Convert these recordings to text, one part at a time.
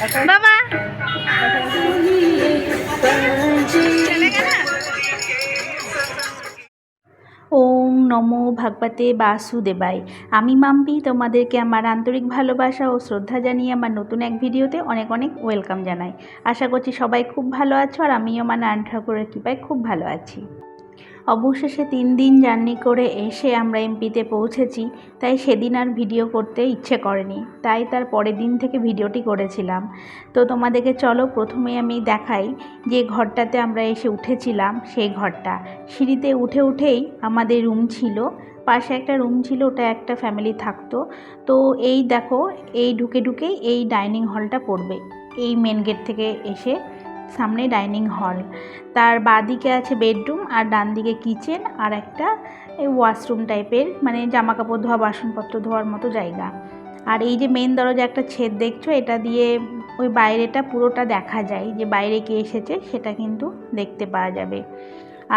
বাবা ওম নমো ভগবতে বাসুদেবায়। আমি মাম্পি, তোমাদেরকে আমার আন্তরিক ভালোবাসা ও শ্রদ্ধা জানিয়ে আমার নতুন এক ভিডিওতে অনেক অনেক ওয়েলকাম জানাই। আশা করছি সবাই খুব ভালো আছো, আর আমিও নারায়ণ ঠাকুরের কৃপায় খুব ভালো আছি। অবশেষে 3 দিন জার্নি করে এসে আমরা এমপিতে পৌঁছেছি, তাই সেদিন আর ভিডিও করতে ইচ্ছে করেনি, তাই তার পরের দিন থেকে ভিডিওটি করেছিলাম। তো তোমাদেরকে চলো প্রথমে আমি দেখাই যে ঘরটাতে আমরা এসে উঠেছিলাম, সেই ঘরটা। সিঁড়িতে উঠেই আমাদের রুম ছিল, পাশে একটা রুম ছিল, ওটা একটা ফ্যামিলি থাকতো। তো এই দেখো, এই ঢুকেই এই ডাইনিং হলটা পড়বে। এই মেন গেট থেকে এসে সামনে ডাইনিং হল, তার বাঁদিকে আছে বেডরুম, আর ডান দিকে কিচেন, আর একটা ওয়াশরুম টাইপের, মানে জামা কাপড় ধোয়া, বাসনপত্র ধোয়ার মতো জায়গা। আর এই যে মেন দরজা একটা ছেদ দেখছো, এটা দিয়ে ওই বাইরেটা পুরোটা দেখা যায়, যে বাইরে কে এসেছে সেটা কিন্তু দেখতে পাওয়া যাবে।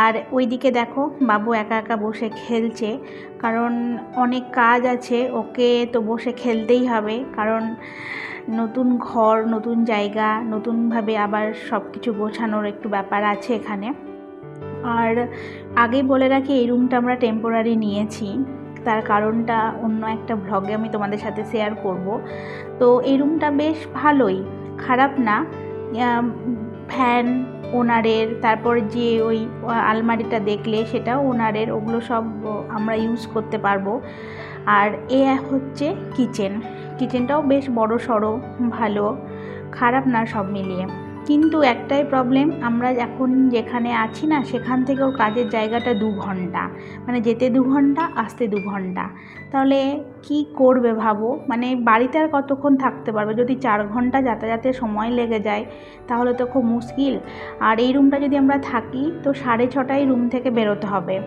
আর ওইদিকে দেখো বাবু একা একা বসে খেলছে, কারণ অনেক কাজ আছে, ওকে তো বসে খেলতেই হবে, কারণ নতুন ঘর, নতুন জায়গা, নতুনভাবে আবার সব কিছু গোছানোর একটু ব্যাপার আছে এখানে। আর আগে বলে রাখি, এই রুমটা আমরা টেম্পোরারি নিয়েছি, তার কারণটা অন্য একটা ভ্লগে আমি তোমাদের সাথে শেয়ার করব। তো এই রুমটা বেশ ভালোই, খারাপ না। ফ্যান ওনারের, তারপর যে ওই আলমারিটা দেখলে সেটাও ওনারের, ওগুলো সব আমরা ইউজ করতে পারবো। আর এ হচ্ছে কিচেনটাও বেশ বড় সড়ো, ভালো, খারাপ না সব মিলিয়ে। কিন্তু একটাই প্রবলেম, আমরা এখন যেখানে আছি না, সেখান থেকে ওর কাজের জায়গাটা 2 ঘন্টা, মানে যেতে 2 ঘন্টা, আসতে 2 ঘন্টা। তাহলে কি করবে ভাবো, মানে বাড়িতে আর কতক্ষণ থাকতে পারবে? যদি 4 ঘন্টা যাতায়াতে সময় লেগে যায় তাহলে তো খুব মুশকিল। আর এই রুমটা যদি আমরা থাকি তো 6:30টায় রুম থেকে বেরোতে হবে,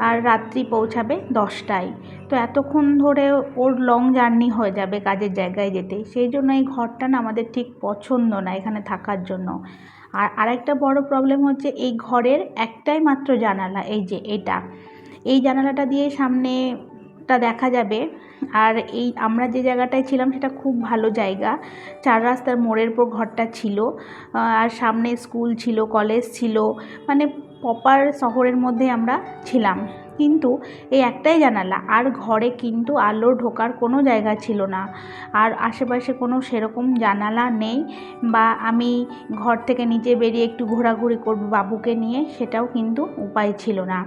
আর রাত্রি পৌঁছাবে 10টায়। তো এতক্ষণ ধরে ওর লং জার্নি হয়ে যাবে কাজের জায়গায় যেতে, সেই জন্য এই ঘরটা না আমাদের ঠিক পছন্দ না এখানে থাকার জন্য। আর আরেকটা বড় প্রবলেম হচ্ছে, এই ঘরের একটাই মাত্র জানালা, এই যে এই জানালাটা দিয়ে সামনেটা দেখা যাবে। আর এই আমরা যে জায়গাটায় ছিলাম সেটা খুব ভালো জায়গা, 4 রাস্তার মোড়ের উপর ঘরটা ছিল, আর সামনে স্কুল ছিল, কলেজ ছিল, মানে প্রপার শহরের মধ্যে আমরা ছিলাম। কিন্তু এই একটাই জানালা, আর ঘরে কিন্তু আলো ঢোকার কোনো জায়গা ছিল না, আর আশেপাশে কোনো সেরকম জানালা নেই, বা আমি ঘর থেকে নিচে বেরিয়ে একটু ঘোরাঘুরি করব বাবুকে নিয়ে, সেটাও কিন্তু উপায় ছিল না।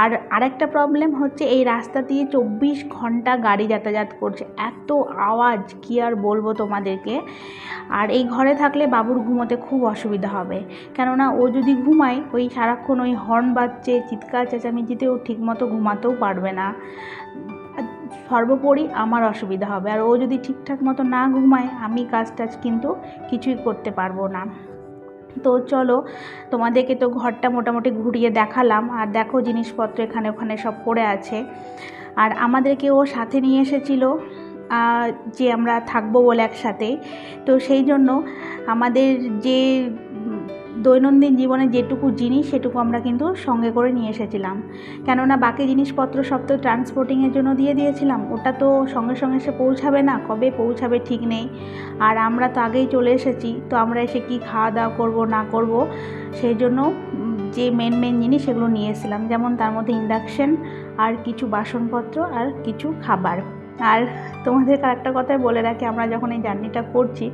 আর আরেকটা প্রবলেম হচ্ছে, এই রাস্তা দিয়ে 24 ঘন্টা গাড়ি যাতায়াত করছে, এত আওয়াজ কি আর বলবো তোমাদেরকে। আর এই ঘরে থাকলে বাবুর ঘুমোতে খুব অসুবিধা হবে, কেননা ও যদি ঘুমায়, ওই সারাক্ষণ ওই হর্ন বাজছে, চিৎকার চেঁচামেচিতে ও ঠিকমতো ঘুমাতেও পারবে না, সর্বোপরি আমার অসুবিধা হবে। আর ও যদি ঠিকঠাক মতো না ঘুমায়, আমি কাজ টাজ কিন্তু কিছুই করতে পারবো না। তো চলো, তোমাদেরকে তো ঘরটা মোটামুটি ঘুরিয়ে দেখালাম, আর দেখো জিনিসপত্র এখানে ওখানে সব পড়ে আছে। আর আমাদেরকে ও সাথে নিয়ে এসেছিলো, যে আমরা থাকবো বলে একসাথে। তো সেই জন্য আমাদের যে দৈনন্দিন জীবনে যেটুকু জিনিস, সেটুকু আমরা কিন্তু সঙ্গে করে নিয়ে এসেছিলাম, কেননা বাকি জিনিসপত্র সব তো ট্রান্সপোর্টিংয়ের জন্য দিয়ে দিয়েছিলাম, ওটা তো সঙ্গে সঙ্গে এসে পৌঁছাবে না, কবে পৌঁছাবে ঠিক নেই। আর আমরা তো আগেই চলে এসেছি, তো আমরা এসে কি খাওয়া দাওয়া করবো না করব, সেই জন্য যে মেন জিনিস সেগুলো নিয়ে এসেছিলাম, যেমন তার মধ্যে ইন্ডাকশন, আর কিছু বাসনপত্র, আর কিছু খাবার। আর তোমাদেরকে আরেকটা কথাই বলে রাখি, আমরা যখন এই জার্নিটা করছি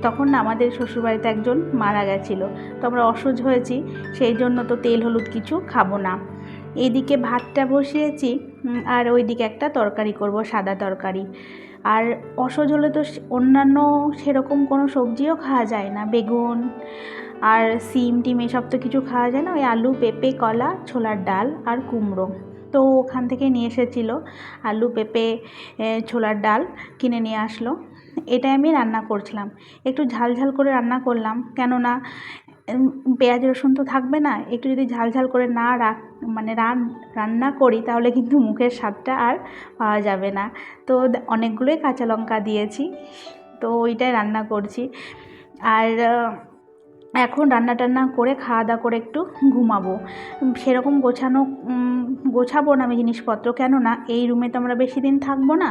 তখন না আমাদের শ্বশুরবাড়িতে একজন মারা গেছিলো, তো আমরা অসহ্য হয়েছি, সেই জন্য তো তেল হলুদ কিছু খাবো না। এইদিকে ভাতটা বসিয়েছি, আর ওইদিকে একটা তরকারি করব, সাদা তরকারি। আর অসহ্য হলে তো অন্যান্য সেরকম কোনো সবজিও খাওয়া যায় না, বেগুন আর সিম টিম এসব তো কিছু খাওয়া যায় না, ওই আলু, পেঁপে, কলা, ছোলার ডাল আর কুমড়ো, তো ওখান থেকে নিয়ে এসেছিলো আলু, পেঁপে, ছোলার ডাল কিনে নিয়ে আসলো। এটাই আমি রান্না করছিলাম, একটু ঝাল ঝাল করে রান্না করলাম, কেননা পেঁয়াজ রসুন তো থাকবে না, একটু যদি ঝাল ঝাল করে না মানে রান্না করি তাহলে কিন্তু মুখের স্বাদটা আর পাওয়া যাবে না। তো অনেকগুলোই কাঁচা লঙ্কা দিয়েছি, তো ওইটাই রান্না করছি। আর এখন রান্না টান্না করে খাওয়া দাওয়া করে একটু ঘুমাবো। সেরকম গোছাবো না আমি জিনিসপত্র, কেননা এই রুমে তো আমরা বেশি দিন থাকবো না।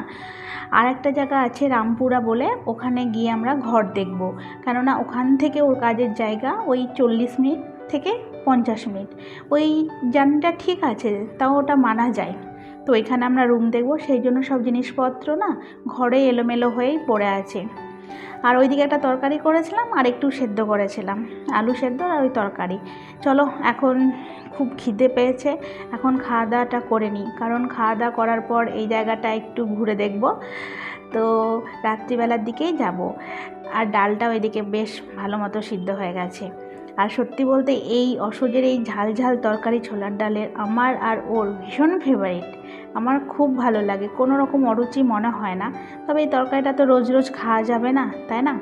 আর একটা জায়গা আছে রামপুরা বলে, ওখানে গিয়ে আমরা ঘর দেখব, কেননা ওখান থেকে ওর কাজের জায়গা ওই 40 মিনিট থেকে 50 মিনিট, ওই জার্নিটা ঠিক আছে, তাও ওটা মানা যায়। তো এখানে আমরা রুম দেখব, সেই জন্য সব জিনিসপত্র না ঘরে এলোমেলো হয়েই পড়ে আছে। আর ওইদিকে একটা তরকারি করেছিলাম আর একটু সেদ্ধ করেছিলাম, আলু সেদ্ধ আর ওই তরকারি। চলো এখন খুব খিদে পেয়েছে, এখন খাওয়া দাওয়াটা করে নিই, কারণ খাওয়া দাওয়া করার পর এই জায়গাটা একটু ঘুরে দেখব। তো রাত্রিবেলার দিকেই যাব। আর ডালটাও এদিকে বেশ ভালো মতো সিদ্ধ হয়ে গেছে। আর সত্যি বলতে এই অসজের এই ঝাল ঝাল তরকারি ছোলার ডালের আমার আর ওর ভীষণ ফেভারিট, আমার খুব ভালো লাগে, কোনো রকম অরুচি মনে হয় না। তবে এই তরকারিটা তো রোজ রোজ খাওয়া যাবে না, তাই না?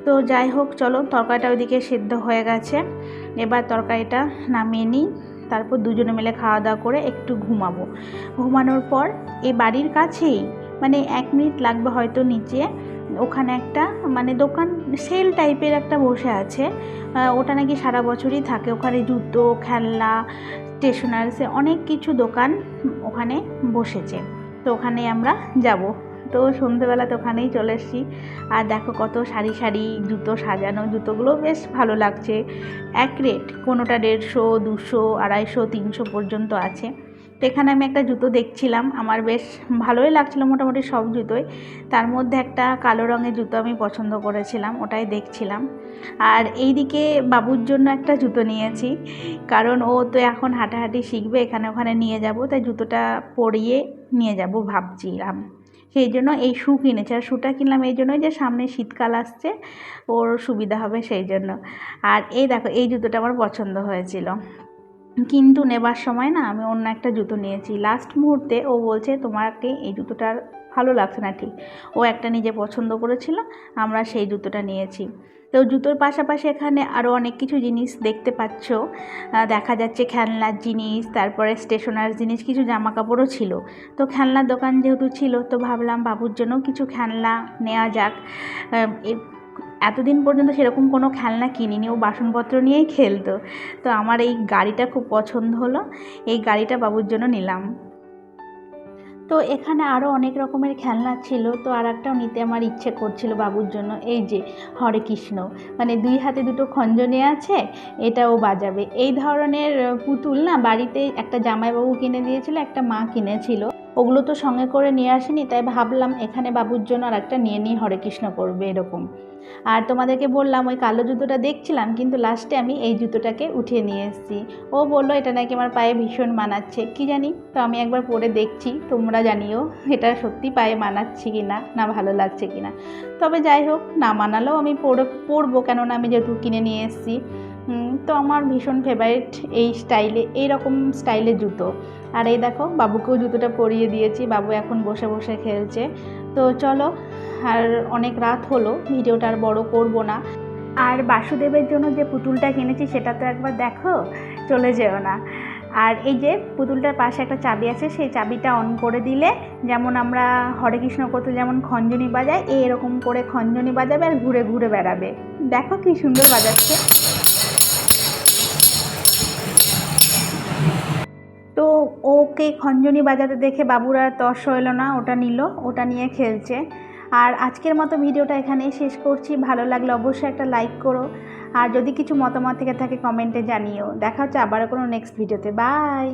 তো যাই হোক, চলো তরকারিটা ওইদিকে সিদ্ধ হয়ে গেছে, এবার তরকারিটা নামিয়ে নিই, তারপর দুজনে মিলে খাওয়া দাওয়া করে একটু ঘুমাবো। ঘুমানোর পর এই বাড়ির কাছেই, মানে 1 মিনিট লাগবে হয়তো নিচে, ওখানে একটা মানে দোকান সেল টাইপের একটা বসে আছে, ওটা নাকি সারা বছরই থাকে। ওখানে জুতো, খেলনা, স্টেশনারিসে অনেক কিছু দোকান ওখানে বসেছে। তো ওখানে আমরা যাব। তো সন্ধেবেলাতে ওখানেই চলে এসেছি। আর দেখো কত সারি সারি জুতো সাজানো, জুতোগুলো বেশ ভালো লাগছে। এক রেট, কোনোটা 150, 200, 250, 300 পর্যন্ত আছে। তো এখানে আমি একটা জুতো দেখছিলাম, আমার বেশ ভালোই লাগছিলো মোটামুটি সব জুতোই। তার মধ্যে একটা কালো রঙের জুতো আমি পছন্দ করেছিলাম, ওটাই দেখছিলাম। আর এইদিকে বাবুর জন্য একটা জুতো নিয়েছি, কারণ ও তো এখন হাঁটাহাঁটি শিখবে, এখানে ওখানে নিয়ে যাব, তাই জুতোটা পরিয়ে নিয়ে যাব ভাবছিলাম। সেই জন্য এই শ্যু কিনেছি। আর শ্যুটা কিনলাম এই জন্যই যে সামনে শীতকাল আসছে, ওর সুবিধা হবে সেই জন্য। আর এই দেখো, এই জুতোটা আমার পছন্দ হয়েছিল, কিন্তু নেবার সময় না আমি অন্য একটা জুতো নিয়েছি। লাস্ট মুহূর্তে ও বলছে তোমাকে এই জুতোটার ভালো লাগছে না, ঠিক ও একটা নিজে পছন্দ করেছিল, আমরা সেই জুতোটা নিয়েছি। তো জুতোর পাশাপাশি এখানে আরও অনেক কিছু জিনিস দেখতে পাচ্ছ, দেখা যাচ্ছে খেলনার জিনিস, তারপরে স্টেশনারি জিনিস, কিছু জামা কাপড়ও ছিল। তো খেলনার দোকান যেহেতু ছিল, তো ভাবলাম বাবুর জন্য কিছু খেলনা নেওয়া যাক। এতদিন পর্যন্ত সেরকম কোনো খেলনা কিনিনি, ও বাসনপত্র নিয়েই খেলতো। তো আমার এই গাড়িটা খুব পছন্দ হলো, এই গাড়িটা বাবুর জন্য নিলাম। তো এখানে আরও অনেক রকমের খেলনা ছিল, তো আর একটাও নিতে আমার ইচ্ছে করছিল বাবুর জন্য। এই যে হরে কৃষ্ণ, মানে 2 হাতে 2টো খঞ্জনি আছে, এটাও বাজাবে। এই ধরনের পুতুল না বাড়িতে একটা জামাইবাবু কিনে দিয়েছিল, একটা মা কিনেছিল, ওগুলো তো সঙ্গে করে নিয়ে আসেনি, তাই ভাবলাম এখানে বাবুর জন্য আর একটা নিয়ে নিই, হরে কৃষ্ণ করবে এরকম। আর তোমাদেরকে বললাম ওই কালো জুতোটা দেখছিলাম, কিন্তু লাস্টে আমি এই জুতোটাকে উঠিয়ে নিয়ে এসেছি। ও বললো এটা নাকি আমার পায়ে ভীষণ মানাচ্ছে, কি জানি, তো আমি একবার পরে দেখছি, তোমরা জানিও এটা সত্যি পায়ে মানাচ্ছে কি না, না ভালো লাগছে কি না। তবে যাই হোক, না মানালেও আমি পরবো, কেননা আমি যেহেতু কিনে নিয়ে এসেছি। তো আমার ভীষণ ফেভারিট এই স্টাইলে, এইরকম স্টাইলের জুতো। আর এই দেখো বাবুকেও জুতোটা পরিয়ে দিয়েছি, বাবু এখন বসে বসে খেলছে। তো চলো, আর অনেক রাত হলো, ভিডিওটা আর বড় করব না। আর বাসুদেবের জন্য যে পুতুলটা কিনেছি সেটা তো একবার দেখো, চলে যেও না। আর এই যে পুতুলটার পাশে একটা চাবি আছে, সেই চাবিটা অন করে দিলে যেমন আমরা হরে কৃষ্ণ করতে যেমন খঞ্জনি বাজায়, এরকম করে খঞ্জনি বাজাবে আর ঘুরে ঘুরে বেড়াবে। দেখো কি সুন্দর বাজাচ্ছে। তো ওকে খঞ্জনি বাজাতে দেখে বাবুর আর তর্স হলো না, ওটা নিল, ওটা নিয়ে খেলছে। আর আজকের মতো ভিডিওটা এখানেই শেষ করছি। ভালো লাগলে অবশ্যই একটা লাইক করো, আর যদি কিছু মতামত থেকে থাকে কমেন্টে জানিও। দেখা হচ্ছে আবারও কোনো নেক্সট ভিডিওতে। বাই।